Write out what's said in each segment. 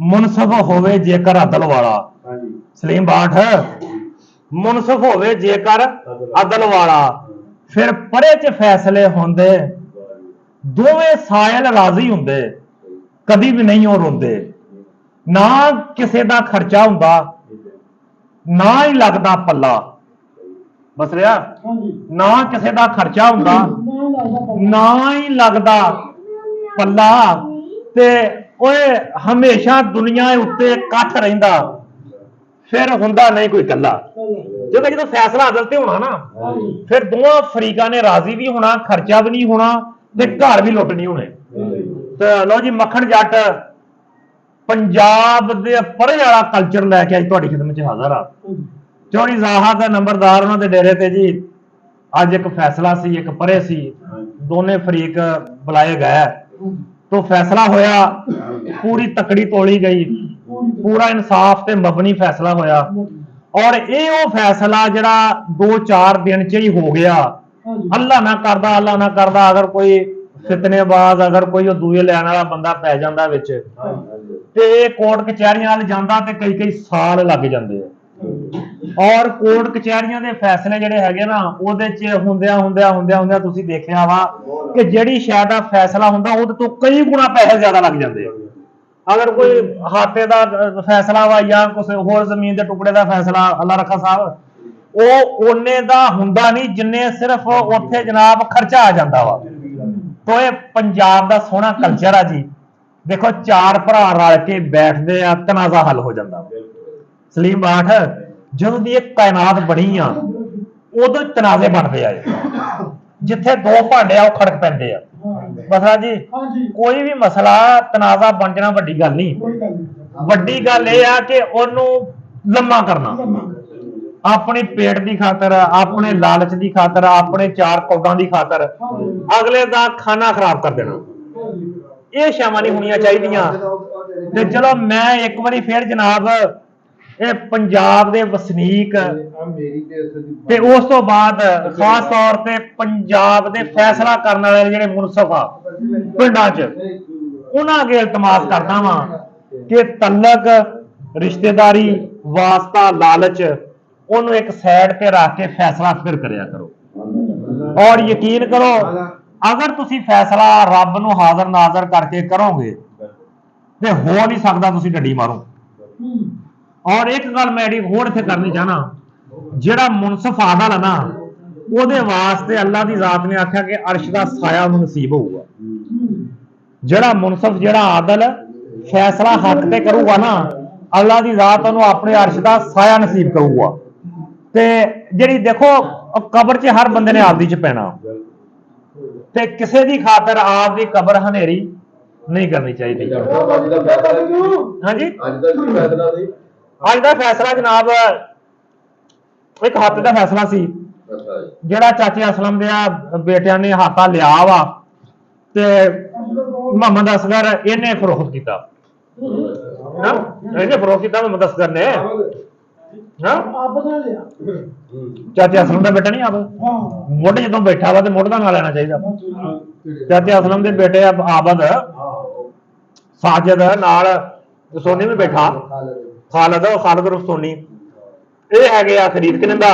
मुनसफ होवे जेकर अदल वाला। सलीम बाठ मुनसफ होवे जेकर अदल वाला, फिर परे च फैसले होंदे, दोवें सायल राजी होंदे, कभी भी नहीं हो रोंदे। ना किसी का खर्चा हुंदा, ना ही लगता पल्ला। बस रहा ना किसी का खर्चा हुंदा, ना ही लगता पल्ला, ते ओए हमेशा दुनिया उत्ते कट रहिंदा, फिर हुंदा नहीं कोई कल्ला। जो जो फैसला अदल ते होना ना, फिर दोवां फरीकां ने राजी भी होना, खर्चा भी नहीं होना, ते घर भी लुट नहीं होने। तो लो जी मक्खन जट पंजाब दे परे वाला कल्चर लैके अज तुहाडी खिदमत च हाज़र आ। चौड़ी ज़ाहा दा नंबरदार उन्हां दे डेरे ते जी अज एक फैसला सी, एक परे सी, दोने फरीक बुलाए गए। तो फैसला होया, पूरी तकड़ी तोली गई, पूरा इंसाफ ते मबनी फैसला होया। और ये वो फैसला जड़ा 2-4 दिन च ही हो गया। अल्लाह ना करदा अगर कोई फितनेबाज, अगर कोई दूए लैन वाला बंदा पै जांदा विच, ते कोर्ट कचहरियां वाल जांदा ते कई साल लग जांदे। और कोर्ट कचहरियां दे फैसले जिहड़े हैगे ना, ओहदे च हुंदियां तुसीं देखिया वा कि जिहड़ी शै दा फैसला हुंदा ओहदे तो कई गुणा पैसे ज्यादा लग जांदे। अगर कोई हाते दा फैसला वा या कुछ होर जमीन के टुकड़े का फैसला, अल्लाह रखा साहब, वो ओने दा हुंदा नहीं जिन्ने सिर्फ उत्थे जनाब खर्चा आ जांदा वा। तो ये पंजाब दा सोहना कल्चर आ जी। देखो 4 भरा रल के बैठते आ, तनाज़ा हल हो जाता। सलीम बाठ जदों दी कायनात बनी आ, उदों तनाज़े बनते आए, जिथे 2 भांडे आ खड़क पैंदे आ। मसला जी कोई भी मसला तनाज़ा बन जाना वड्डी गल नहीं, वड्डी गल यह आ कि ओनू लम्मा करना, अपनी पेट की खातर, अपने लालच की खातर, अपने 4 कौडां की खातर अगले का खाना खराब कर देना। ये शावां नहीं होनियां चाहिदियां। ते चलो मैं एक बारी फिर जनाब ये पंजाब दे वसनीक ते उस तो बाद खास तौर पे पंजाब दे फैसला करने वाले जिहड़े मुनसफ आ पिंडां च, उन्हां अगे इल्तमास करदा वां कि तलक, रिश्तेदारी, वास्ता, लालच उन्होंने एक साइड पे रख के फैसला फिर करया करो। और यकीन करो अगर तुसी फैसला रब नूं हाज़र नाज़र करके करोगे तो हो नहीं सकता तुसी डंडी मारो। और एक गल मैं होर इत्थे करनी चाहना, जिहड़ा मुनसफ आदल है ना, ਉਹਦੇ वास्ते अल्लाह की जात ने आख्या कि अर्श का साया नसीब होगा। जिहड़ा मुनसफ, जिहड़ा आदल फैसला हक ते करूगा ना, अल्लाह की जात उन्होंने अपने अर्श का साया नसीब करूगा। ते जिहड़ी देखो कबर च हर बंदे ने आपदी च पैना, ते किसी की खातर आपकी कबर हनेरी नहीं करनी चाहिए। हाँ जी अज का फैसला जनाब एक हफ्ते का फैसला सी, जिहड़ा चाचे असलम दे बेटिया ने हाथा लिया वा, ते मोहम्मद असगर इन्हें फरोख्त किया, फरोख्त किया मोहम्मद असगर ने। चाचे असलम का बेटा नहीं आप मुढ़ जो बैठा वा तो मुढ़ का ना लेना चाहिए। चाचे असलम के बेटे आबद साजिद नाल सोनी भी बैठा, खालिद रुफ सोनी, ये है खरीद किनंदा,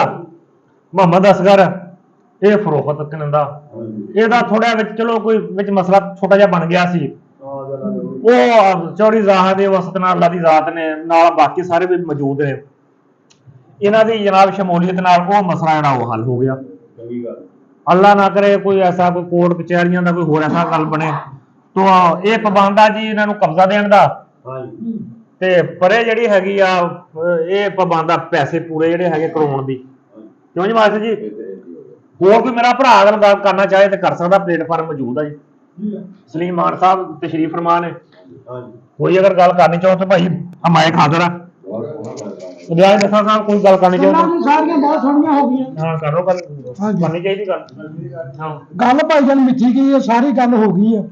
मोहम्मद असगर ये फरोख्त किनंदा। ਇਹਦਾ थोड़ा चलो कोई मसला छोटा जहा बन गया सी, वो चौड़ी ज़ाहा दे वसत नाल अल्लाह दी ज़ात ने नाल बाकी सारे भी मौजूद ने, इन्हां दी जनाब शमूलियत नाल वो मसला जेहड़ा वो हल हो गया। अल्लाह ना करे कोई ऐसा कोई कोर्ट कचहरियां का कोई होर ऐसा गल बने तो ये पाबंद आ जी इन्हां नूं कब्जा देण दा, ते परे जिहड़ी हैगी आ ये पाबंद आ पैसे पूरे जिहड़े हैगे करोड़ दी। क्यों जी मास्टर जी होर कोई मेरा भरा अगर गल करना चाहे तो कर सकदा, प्लेटफार्म मौजूद है जी। सलीम मान साहब तशरीफ फरमा ने, कोई अगर गल करनी चाहो तो भाई हमायक हाज़र है। रियाज दसा साहब कोई गल करनी चाहो सारियां बहुत सोहणियां हो गईयां। हां करो गल करनी चाहिए गल। हां गल भाई जान मिठी गई है, सारी गल हो गई है।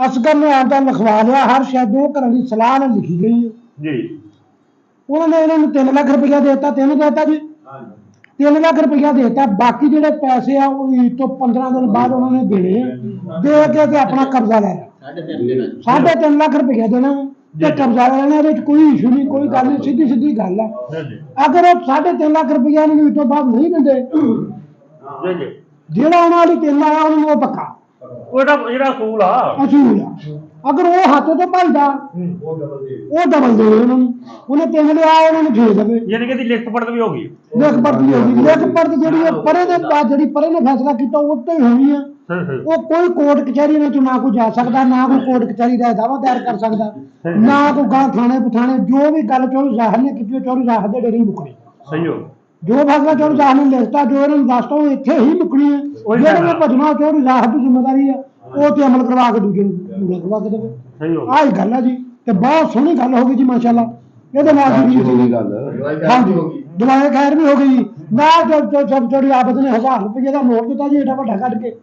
असगर ने आपदा लिखवा लिया, हर शायद 2 घरों की सलाह ने लिखी गई है जी। उन्होंने इन्होंने 3 लाख रुपया देता, 3 देता जी, 3 लाख रुपया देता। बाकी जो पैसे आ ईद तो 15 दिन बाद उन्होंने देने, दे के अपना कब्जा लै लिया। 3.5 लाख रुपया देना ਤੇ ਕਬਜ਼ਾ ਲੈਣਾ ਵਿੱਚ ਕੋਈ ਇਸ਼ੂ ਨਹੀਂ, ਕੋਈ ਗੱਲ ਨਹੀਂ, ਸਿੱਧੀ ਸਿੱਧੀ ਗੱਲ ਆ। ਅਗਰ ਉਹ 3.5 ਲੱਖ ਰੁਪਇਆ ਨੂੰ ਤੋਂ ਬਾਅਦ ਨਹੀਂ ਦਿੰਦੇ, ਜਿਹੜਾ ਉਹਨਾਂ ਵਾਲੀ 3 ਆਇਆ ਉਹਨੂੰ ਉਹ ਪੱਕਾ ਜਿਹੜਾ ਅਸੂਲ ਆ ਅਸੂਲ ਆ। ਅਗਰ ਉਹ ਹੱਥ ਤੋਂ ਭੱਜਦਾ ਉਹ ਡਬਲ ਦੇ ਉਹਨਾਂ ਨੂੰ, ਉਹਨੇ 3 ਲਿਆ ਉਹਨਾਂ ਨੂੰ 6 ਦੇਵੇ। ਯਾਨੀ ਕਿ ਇਹਦੀ ਲਿਖਤ ਪੜਤ ਵੀ ਹੋ ਗਈ, ਲਿਖ ਪੜਤ ਵੀ ਹੋ ਗਈ। ਲਿਖ ਪੜਤ ਜਿਹੜੀ ਉਹ ਪਰੇ ਦੇ ਬਾਅਦ ਜਿਹੜੀ ਪਰੇ ਨੇ ਫੈਸਲਾ ਕੀਤਾ ਉਹ ਤੇ ਹੀ ਹੋਣੀ ਆ। ਉਹ ਕੋਈ ਕੋਰਟ ਕਚਹਿਰੀ ਵਿੱਚ ਨਾ ਕੋਈ ਜਾ ਸਕਦਾ, ਨਾ ਕੋਈ ਕੋਰਟ ਕਚਹਿਰੀ ਦਾ ਦਾਅਵਾ ਦਾਇਰ ਕਰ ਸਕਦਾ, ਨਾ ਕੋਈ ਗਾਂ ਥਾਣੇ ਪਠਾਣੇ। ਜੋ ਵੀ ਗੱਲ ਚੋਰੀ ਜ਼ਾਹਰ ਨੇ ਕੀਤੀ, ਚੋਰੀ ਜ਼ਾਹਰ ਦੇ ਡੇਰੇ ਹੀ ਮੁੱਕਣੀ। ਸਹੀ ਹੋ ਜੋ ਫੈਸਲਾ ਚੋਰੀ ਜ਼ਾਹਰ ਨੇ ਲਿਖਤਾ, ਜੋ ਇਹਨਾਂ ਨੂੰ ਦੱਸਤਾ ਉਹ ਇੱਥੇ ਹੀ ਮੁੱਕਣੀ ਹੈ। ਜਿਹੜੇ ਨੇ ਭਜਣਾ ਚੋਰੀ ਜ਼ਾਹਰ ਦੀ ਜ਼ਿੰਮੇਵਾਰੀ ਆ, ਉਹ ਤੇ ਅਮਲ ਕਰਵਾ ਕੇ ਦੂਜੇ ਨੂੰ ਪੂਰਾ ਕਰਵਾ ਕੇ ਦੇਵੇ। ਸਹੀ ਹੋ ਆਹ ਹੀ ਗੱਲ ਆ ਜੀ, ਤੇ ਬਹੁਤ ਸੋਹਣੀ ਗੱਲ ਹੋ ਗਈ ਜੀ ਮਾਸ਼ਾਅੱਲਾ। ਇਹਦੇ ਨਾਲ ਜੀ ਹਾਂਜੀ ਦਵਾਈ ਖੈਰ ਵੀ ਹੋ ਗਈ ਜੀ। ਨਾਲ ਚੋਰੀ ਆਬਦ ਨੇ 1000 ਰੁਪਏ ਦਾ ਨੋਟ ਦਿੱਤਾ ਜੀ, ਏਡਾ ਵੱਡਾ ਕੱਢ ਕੇ।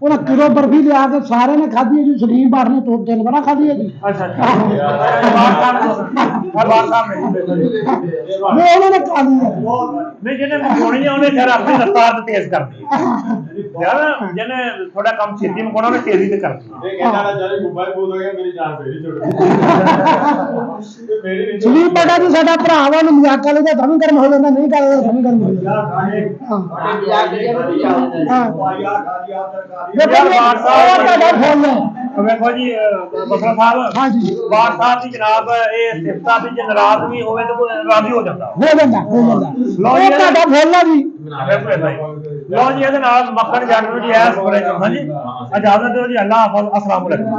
ਉਹਨਾਂ ਕਿਲੋ ਬਰਫੀ ਲਿਆ ਕੇ ਸਾਰਿਆਂ ਨੇ ਖਾਧੀ ਹੈ ਜੀ। ਸਲੀਮ ਬਾਰ ਨੇ 2-3 ਵਾਰ ਖਾਧੀ ਹੈ ਜੀ। ਨਹੀਂ ਉਹਨਾਂ ਨੇ ਖਾ ਲਈ ਹੈ। ਨਹੀਂ ਜਿਹਨੇ ਮੁਕਾਉਣੀ ਆ ਉਹਨੇ ਫਿਰ ਆਪਣੀ ਰਫਤਾਰ ਤੇ ਤੇਜ਼ ਕਰਦੀ ਹੈ ਯਾਰ। ਜਿਹਨੇ ਥੋੜਾ ਕੰਮ ਛੇਤੀ ਮੁਕਾਉਣਾ ਉਹਨੇ ਤੇਜ਼ੀ ਤੇ ਕਰਦੀ ਹੈ। ਇਹ ਕਹਿੰਦਾ ਜਦ ਮੁੰਬਈ ਬੋਲ ਗਿਆ ਮੇਰੀ ਜਾਨ ਫੇਰੀ ਛੁੱਟ ਗਈ। ਸਲੀਮ ਬਾਟਾ ਜੀ ਸਾਡਾ ਭਰਾ ਵਾ, ਉਹਨੂੰ ਮਜ਼ਾਕ ਕਰ ਲੈਂਦਾ ਤਾਂ ਵੀ ਗਰਮ ਹੋ ਜਾਂਦਾ, ਨਹੀਂ ਕਰਦਾ ਤਾਂ ਵੀ ਗਰਮ ਹੋ ਵੇਖੋ ਜੀ ਬਸਰਾ ਸਾਹਿਬ, ਹਾਂਜੀ ਬਾਠ ਸਾਹਿਬ ਦੀ ਜਨਾਬ ਇਹ ਸਿਫਤਾਂ ਵੀ ਜੇ ਨਾਰਾਜ਼ ਵੀ ਹੋਵੇ ਤਾਂ ਕੋਈ ਰਾਜ਼ੀ ਹੋ ਜਾਂਦਾ। ਹੋ ਜਾਂਦਾ ਲਓ ਜੀ ਤੁਹਾਡਾ ਫੋਨ ਜੀ। ਲਓ ਜੀ ਇਹਦੇ ਨਾਲ ਮੱਖਣ ਜੱਟ ਨੂੰ ਜੀ ਐਸ ਬਰੇ ਹਾਂਜੀ ਇਜਾਜ਼ਤ ਦਿਓ ਜੀ। ਅੱਲਾਹ ਹਾਫਿਜ਼, ਅਸਲਾਮ ਅਲੈਕੁਮ।